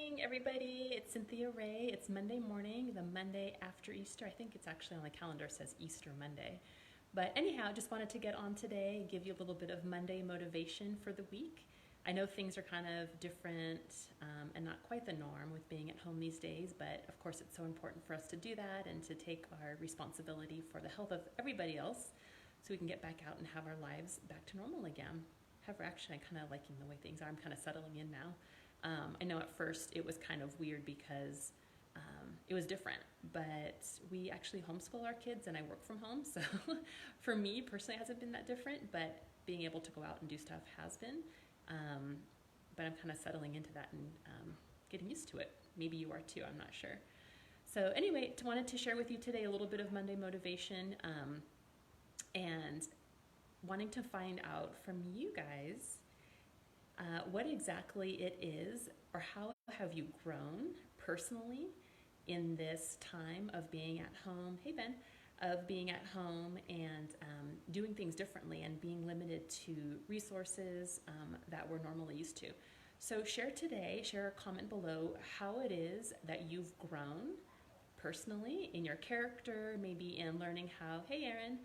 morning, everybody. It's Cynthia Ray. It's Monday morning, the Monday after Easter. I think it's actually on the calendar says Easter Monday. But anyhow, just wanted to get on today, give you a little bit of Monday motivation for the week. I know things are kind of different and not quite the norm with being at home these days, but of course it's so important for us to do that and to take our responsibility for the health of everybody else so we can get back out and have our lives back to normal again. However, actually, I'm kind of liking the way things are. I'm kind of settling in now. I know at first it was kind of weird because it was different, but we actually homeschool our kids and I work from home. So for me personally, it hasn't been that different, but being able to go out and do stuff has been. But I'm kind of settling into that and getting used to it. Maybe you are too, I'm not sure. So anyway, wanted to share with you today a little bit of Monday motivation and wanting to find out from you guys what exactly it is, or how have you grown personally in this time of being at home, hey Ben, of being at home and doing things differently and being limited to resources that we're normally used to. So share a comment below how it is that you've grown personally in your character, maybe in learning how, hey Erin,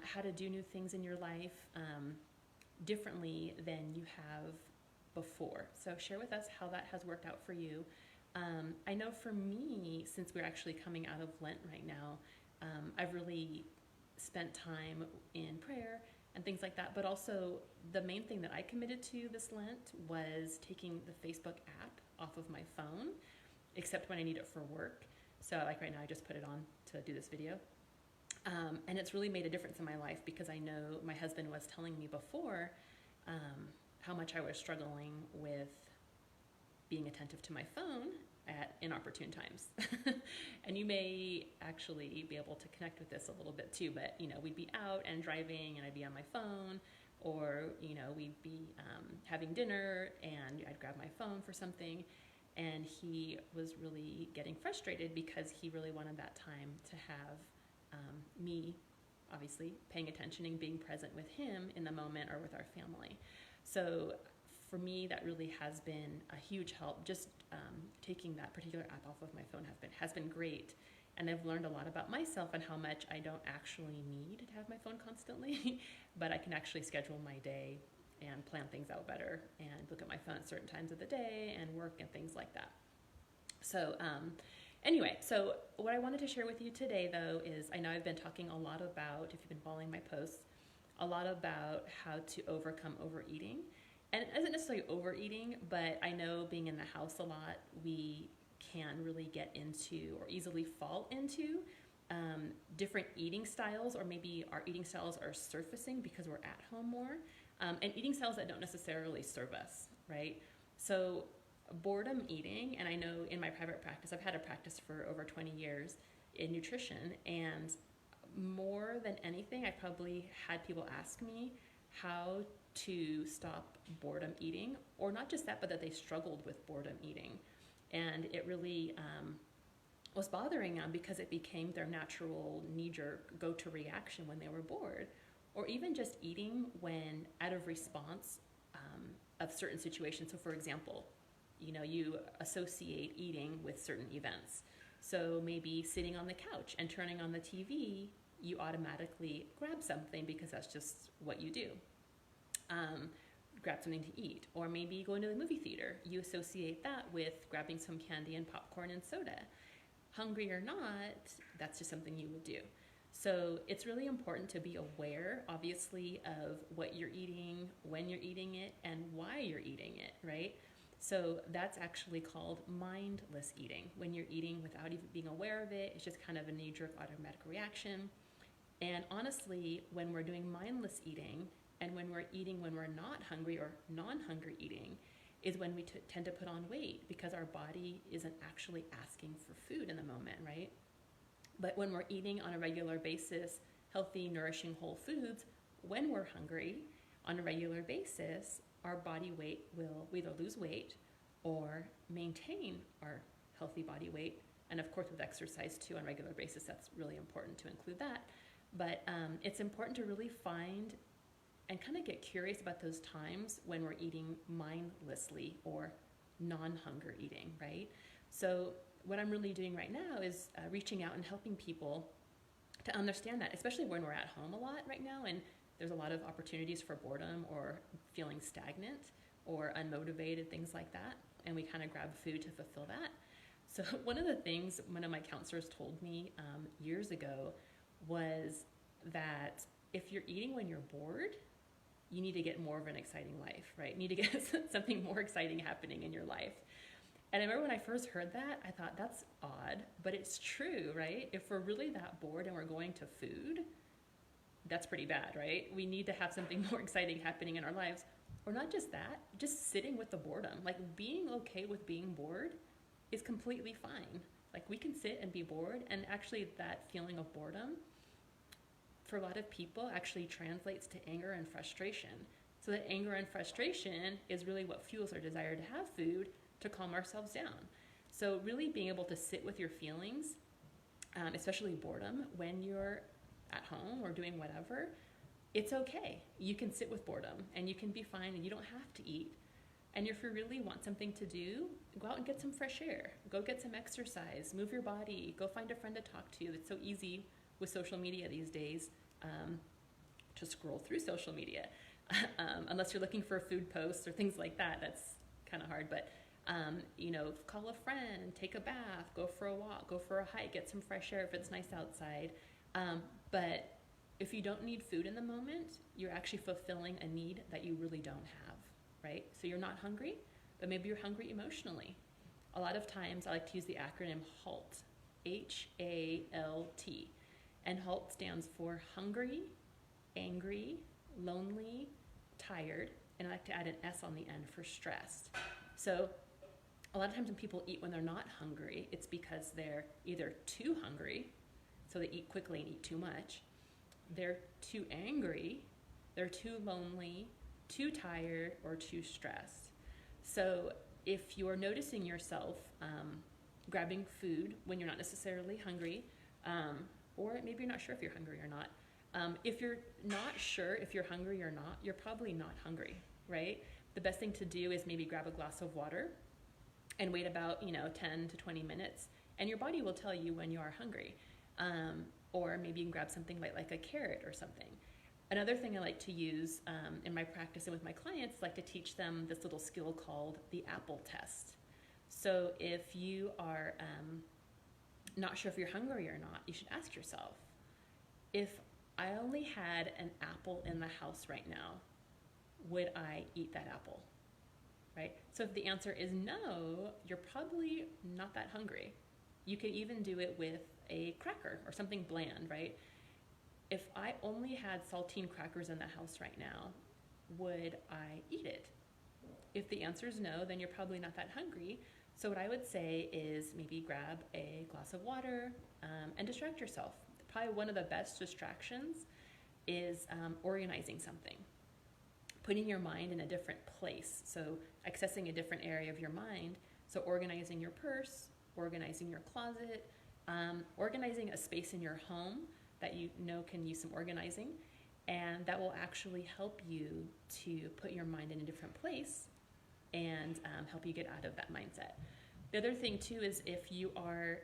how to do new things in your life differently than you have before. So share with us how that has worked out for you. I know for me, since we're actually coming out of Lent right now, I've really spent time in prayer and things like that, but also the main thing that I committed to this Lent was taking the Facebook app off of my phone, except when I need it for work. So like right now, I just put it on to do this video. And it's really made a difference in my life because I know my husband was telling me before how much I was struggling with being attentive to my phone at inopportune times. And you may actually be able to connect with this a little bit too, but we'd be out and driving and I'd be on my phone, or we'd be having dinner and I'd grab my phone for something. And he was really getting frustrated because he really wanted that time to have me obviously paying attention and being present with him in the moment or with our family. So for me, that really has been a huge help. Just taking that particular app off of my phone has been great. And I've learned a lot about myself and how much I don't actually need to have my phone constantly, but I can actually schedule my day and plan things out better and look at my phone at certain times of the day and work and things like that. So anyway, so what I wanted to share with you today, though, is I know I've been talking a lot about, if you've been following my posts, a lot about how to overcome overeating. And it isn't necessarily overeating, but I know being in the house a lot, we can really get into or easily fall into different eating styles, or maybe our eating styles are surfacing because we're at home more, and eating styles that don't necessarily serve us, right? So boredom eating, and I know in my private practice, I've had a practice for over 20 years in nutrition, and more than anything, I've probably had people ask me how to stop boredom eating, or not just that, but that they struggled with boredom eating. And it really was bothering them because it became their natural knee-jerk go-to reaction when they were bored, or even just eating when out of response of certain situations. So for example, you associate eating with certain events. So maybe sitting on the couch and turning on the TV, you automatically grab something because that's just what you do. Grab something to eat. Or maybe going to the movie theater, you associate that with grabbing some candy and popcorn and soda. Hungry or not, that's just something you would do. So it's really important to be aware, obviously, of what you're eating, when you're eating it, and why you're eating it, right? So that's actually called mindless eating. When you're eating without even being aware of it, it's just kind of a knee-jerk automatic reaction. And honestly, when we're doing mindless eating, and when we're eating when we're not hungry or non-hungry eating, is when we tend to put on weight because our body isn't actually asking for food in the moment, right? But when we're eating on a regular basis, healthy, nourishing whole foods, when we're hungry on a regular basis, our body weight will either lose weight or maintain our healthy body weight. And of course with exercise too on a regular basis, that's really important to include that. But it's important to really find and kind of get curious about those times when we're eating mindlessly or non-hunger eating, right? So what I'm really doing right now is reaching out and helping people to understand that, especially when we're at home a lot right now, and there's a lot of opportunities for boredom or feeling stagnant or unmotivated, things like that, and we kind of grab food to fulfill that. So one of the things one of my counselors told me years ago was that if you're eating when you're bored, you need to get more of an exciting life, right? You need to get something more exciting happening in your life. And I remember when I first heard that, I thought, that's odd, but it's true, right? If we're really that bored and we're going to food, that's pretty bad, right? We need to have something more exciting happening in our lives. Or not just that, just sitting with the boredom. Like, being okay with being bored is completely fine. Like, we can sit and be bored, and actually that feeling of boredom, for a lot of people, actually translates to anger and frustration. So that anger and frustration is really what fuels our desire to have food to calm ourselves down. So really being able to sit with your feelings, especially boredom, when you're at home or doing whatever, it's okay. You can sit with boredom and you can be fine, and you don't have to eat. And if you really want something to do, go out and get some fresh air. Go get some exercise. Move your body. Go find a friend to talk to. It's so easy with social media these days to scroll through social media. Unless you're looking for food posts or things like that, that's kind of hard. But call a friend, take a bath, go for a walk, go for a hike, get some fresh air if it's nice outside. But if you don't need food in the moment, you're actually fulfilling a need that you really don't have, right? So you're not hungry, but maybe you're hungry emotionally. A lot of times I like to use the acronym HALT, HALT. And HALT stands for hungry, angry, lonely, tired, and I like to add an S on the end for stressed. So a lot of times when people eat when they're not hungry, it's because they're either too hungry, so they eat quickly and eat too much, they're too angry, they're too lonely, too tired, or too stressed. So if you're noticing yourself grabbing food when you're not necessarily hungry, or maybe you're not sure if you're hungry or not, if you're not sure if you're hungry or not, you're probably not hungry, right? The best thing to do is maybe grab a glass of water and wait about 10 to 20 minutes, and your body will tell you when you are hungry. Or maybe you can grab something like a carrot or something. Another thing I like to use in my practice and with my clients, I like to teach them this little skill called the apple test. So if you are not sure if you're hungry or not, you should ask yourself, if I only had an apple in the house right now, would I eat that apple, right? So if the answer is no, you're probably not that hungry. You could even do it with a cracker or something bland, right? If I only had saltine crackers in the house right now, would I eat it? If the answer is no, then you're probably not that hungry. So what I would say is maybe grab a glass of water and distract yourself. Probably one of the best distractions is organizing something. Putting your mind in a different place, so accessing a different area of your mind. So organizing your purse, organizing your closet, organizing a space in your home that you know can use some organizing, and that will actually help you to put your mind in a different place and help you get out of that mindset. The other thing too is if you are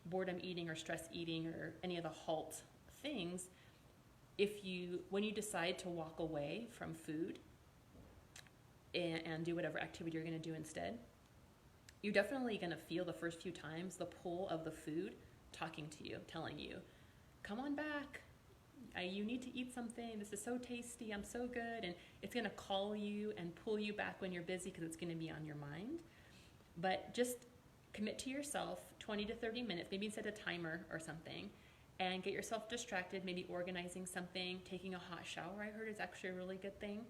boredom eating or stress eating or any of the HALT things, when you decide to walk away from food and do whatever activity you're going to do instead, you're definitely going to feel the first few times the pull of the food talking to you, telling you, come on back, you need to eat something, this is so tasty, I'm so good, and it's going to call you and pull you back when you're busy because it's going to be on your mind. But just commit to yourself 20 to 30 minutes, maybe set a timer or something, and get yourself distracted, maybe organizing something, taking a hot shower, I heard, is actually a really good thing.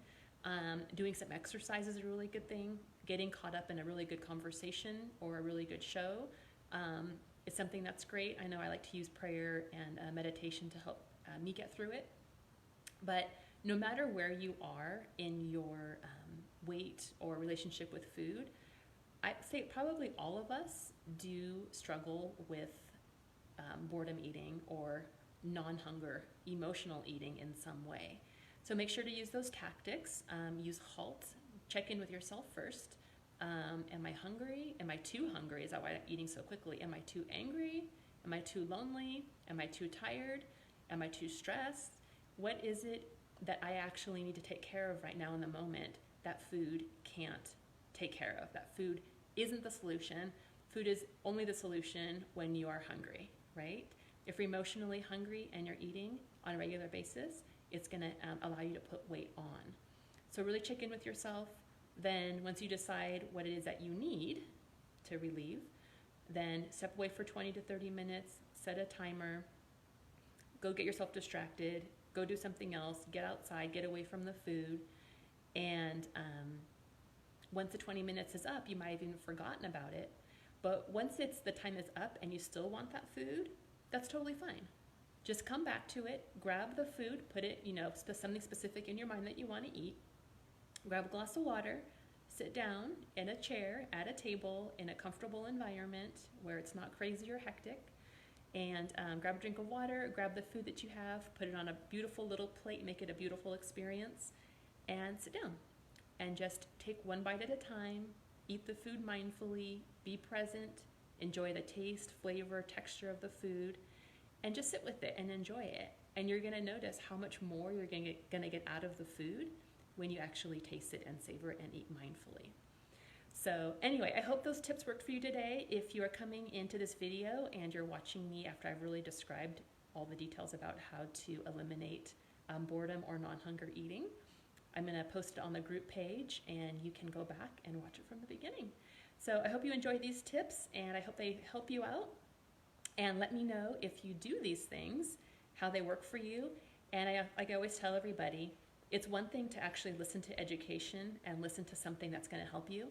Doing some exercise is a really good thing. Getting caught up in a really good conversation or a really good show is something that's great. I know I like to use prayer and meditation to help me get through it. But no matter where you are in your weight or relationship with food, I'd say probably all of us do struggle with boredom eating or non-hunger, emotional eating in some way. So make sure to use those tactics. Use HALT. Check in with yourself first. Am I hungry? Am I too hungry? Is that why I'm eating so quickly? Am I too angry? Am I too lonely? Am I too tired? Am I too stressed? What is it that I actually need to take care of right now in the moment that food can't take care of? That food isn't the solution. Food is only the solution when you are hungry, right? If you're emotionally hungry and you're eating on a regular basis, it's going to allow you to put weight on. So really check in with yourself. Then once you decide what it is that you need to relieve, then step away for 20 to 30 minutes, set a timer, go get yourself distracted, go do something else, get outside, get away from the food. And once the 20 minutes is up, you might have even forgotten about it. But once the time is up and you still want that food, that's totally fine. Just come back to it, grab the food, put it, something specific in your mind that you want to eat. Grab a glass of water, sit down in a chair at a table in a comfortable environment where it's not crazy or hectic, and grab a drink of water, grab the food that you have, put it on a beautiful little plate, make it a beautiful experience, and sit down. And just take one bite at a time, eat the food mindfully, be present, enjoy the taste, flavor, texture of the food, and just sit with it and enjoy it. And you're going to notice how much more you're going to get out of the food when you actually taste it and savor it and eat mindfully. So anyway, I hope those tips worked for you today. If you are coming into this video and you're watching me after I've really described all the details about how to eliminate boredom or non-hunger eating, I'm going to post it on the group page and you can go back and watch it from the beginning. So I hope you enjoyed these tips and I hope they help you out. And let me know if you do these things, how they work for you. And I always tell everybody, it's one thing to actually listen to education and listen to something that's going to help you,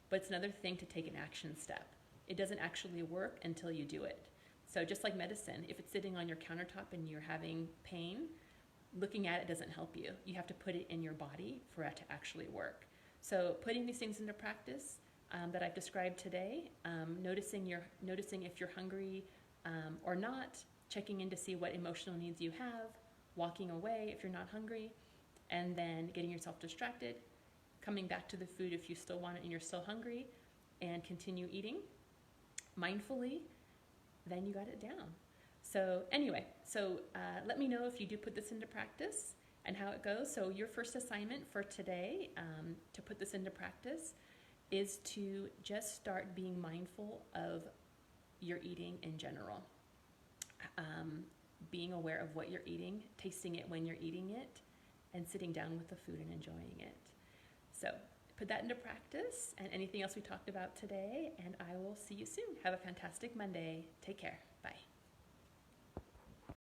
but it's another thing to take an action step. It doesn't actually work until you do it. So just like medicine, if it's sitting on your countertop and you're having pain, looking at it doesn't help you. You have to put it in your body for it to actually work. So putting these things into practice that I've described today, noticing if you're hungry or not, checking in to see what emotional needs you have, walking away if you're not hungry, and then getting yourself distracted, coming back to the food if you still want it and you're still hungry, and continue eating mindfully, then you got it down. So anyway, let me know if you do put this into practice and how it goes. So your first assignment for today to put this into practice is to just start being mindful of your eating in general. Being aware of what you're eating, tasting it when you're eating it, and sitting down with the food and enjoying it. So put that into practice and anything else we talked about today, and I will see you soon. Have a fantastic Monday. Take care. Bye.